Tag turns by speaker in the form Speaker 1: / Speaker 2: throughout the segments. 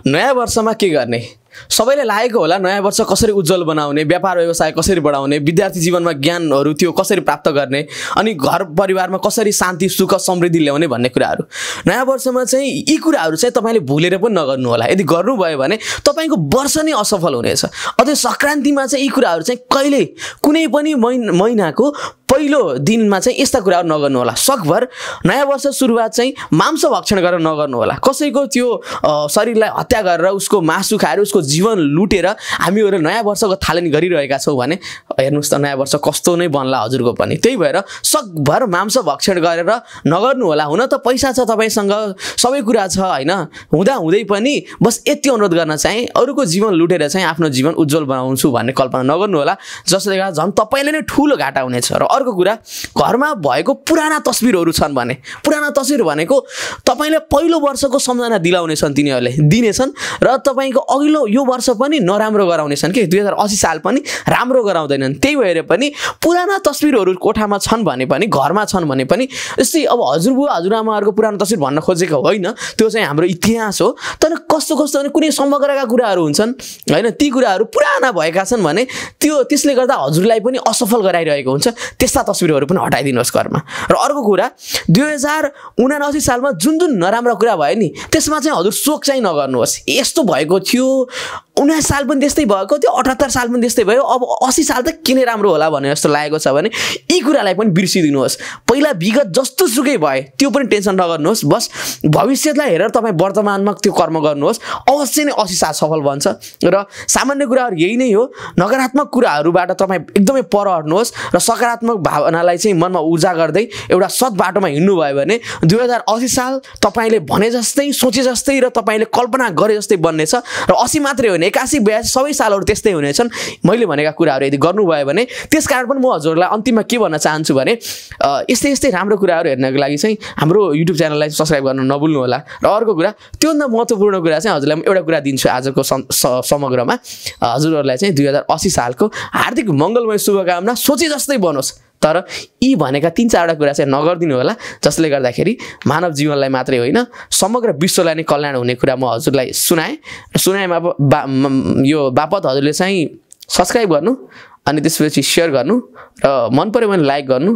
Speaker 1: नयाँ वर्षमा के गर्ने सबैले लागेको होला नयाँ वर्ष कसरी उज्जवल बनाउने व्यापार व्यवसाय कसरी बढाउने विद्यार्थी जीवनमा ज्ञानहरू त्यो कसरी प्राप्त गर्ने अनि घर परिवारमा कसरी शान्ति सुख समृद्धि ल्याउने भन्ने कुराहरू नयाँ वर्षमा चाहिँ यी कुराहरू चाहिँ तपाईले भुलेर पनि नगर्नु होला यदि गर्नुभयो भने तपाईको वर्ष नै असफल हुनेछ अझै संक्रान्तिमा चाहिँ यी कुराहरू चाहिँ कहिले कुनै पनि महिनाको पहिलो दिनमा चाहिँ यस्ता कुराहरू नगर्नु होला सकभर नयाँ वर्ष सुरुवात चाहिँ मांस भक्षण गरेर नगर्नु होला कसैको त्यो शरीरलाई हत्या गरेर उसको मासु खाएर उसको जीवन लुटेर हामीहरु नयाँ वर्षको थालनी गरिरहेका छौं भने हेर्नुस् त नयाँ वर्ष कस्तो नै बन्ला हजुरको पनि त्यही भएर सकभर मांस भक्षण गरेर नगर्नु होला हुन त पैसा छ तपाईसँग सबै कुरा छ हैन हुँदा हुँदै पनि बस यति अनुरोध गर्न चाहिँ अरूको जीवन लुटेर चाहिँ आफ्नो जीवन उज्जवल बनाउँछु भन्ने कल्पना नगर्नु होला जसले गर्दा झन् तपाईले नै ठूलो घाटा हुनेछ र अर्को कुरा घरमा भएको पुराना तस्बिरहरू छन् भने पुराना तस्बिर भनेको तपाईले पहिलो वर्षको सम्झना दिलाउनेछन् तिनीहरूले दिनेछन् र तपाईको अघिल्लो यो वर्ष पनि नराम्रो गराउनेछन् के 2080 साल पनि राम्रो गराउँदैनन् त्यही भएर पनि पुराना तस्बिरहरू कोठामा छन् भने पनि घरमा छन् भने पनि यस्तै अब हजुरबुवा हजुरआमाहरुको पुरानो तस्बिर भन्न खोजेको होइन त्यो चाहिँ हाम्रो इतिहास हो तर कस्तो कस्तो भने कुनै समग्रका कुराहरू हुन्छन् हैन ती कुराहरू पुराना भएका छन् भने त्यसले गर्दा हजुरलाई पनि असफल गराइरहेको हुन्छ त्यस्ता तस्बिरहरू पनि हटाइदिनुहोस् घरमा र अर्को कुरा 2079 सालमा जुन नराम्रो कुरा भयो नि त्यसमा चाहिँ हजुर शोक चाहिँ नगर्नुहोस् यस्तो भएको थियो 19 साल पनि त्यस्तै भएको थियो 78 साल पनि त्यस्तै भयो अब 80 साल त किन राम्रो होला भन्ने जस्तो लागेको छ भने यी कुरालाई पनि बिर्सिदिनुहोस् पहिला विगत जस्तो सुकै भए त्यो पनि टेन्सन नगर्नुहोस् बस भविष्यलाई हेरेर तपाई वर्तमानमा त्यो कर्म गर्नुहोस् अवश्य नै 80 साल सफल बन्छ र सामान्य कुराहरु यही नै हो नकारात्मक कुराहरुबाट तपाई एकदमै पर हट्नुहोस् र सकारात्मक भावनालाई चाहिँ मनमा ऊर्जा गर्दै एउटा सत बाटोमा हिँड्नु भयो भने 2080 साल तपाईले भने जस्तै सोचे जस्तै र तपाईले कल्पना गरे जस्तै बन्नेछ र 80 मात्रै होइन 81 82 सबै सालहरु त्यस्तै हुनेछन् मैले भनेका कुराहरु यदि गर्नु भयो भने त्यसकारण पनि म हजुरलाई अन्तिममा के भन्न चाहन्छु भने यस्तै यस्तै राम्रो कुराहरु हेर्नको लागि चाहिँ हाम्रो युट्युब च्यानललाई सब्स्क्राइब गर्न नभुल्नु होला र अर्को कुरा त्यो भन्दा महत्त्वपूर्ण कुरा चाहिँ हजुरलाई म एउटा कुरा दिन्छु आजको समग्रमा हजुरहरुलाई चाहिँ 2080 सालको हार्दिक मंगलमय शुभकामना सोचे जस्तै बनोस् तर यी भनेका 3-4 वटा कुरा चाहिँ नगर्दिनु होला जसले गर्दाखेरि मानव जीवनलाई मात्रै होइन समग्र विश्वलाई नै कल्याण हुने कुरा म हजुरलाई सुनाएमा यो बापत हजुरले चाहिँ सब्स्क्राइब गर्नु अनि त्यसपछि शेयर गर्नु र मन पर्यो भने लाइक गर्नु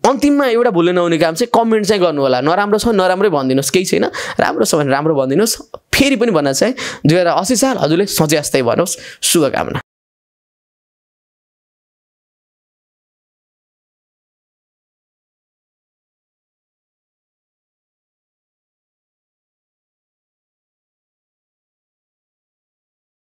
Speaker 1: अन्तिममा एउटा भुल्न नहुने काम चाहिँ कमेन्ट चाहिँ गर्नु होला नराम्रो छ नराम्रै भनिदिनुस् केही छैन राम्रो छ भने राम्रो भनिदिनुस् फेरि पनि भन्न चाहिँ 2080 साल हजुरले सोचे जस्तै बनोस् शुभकामना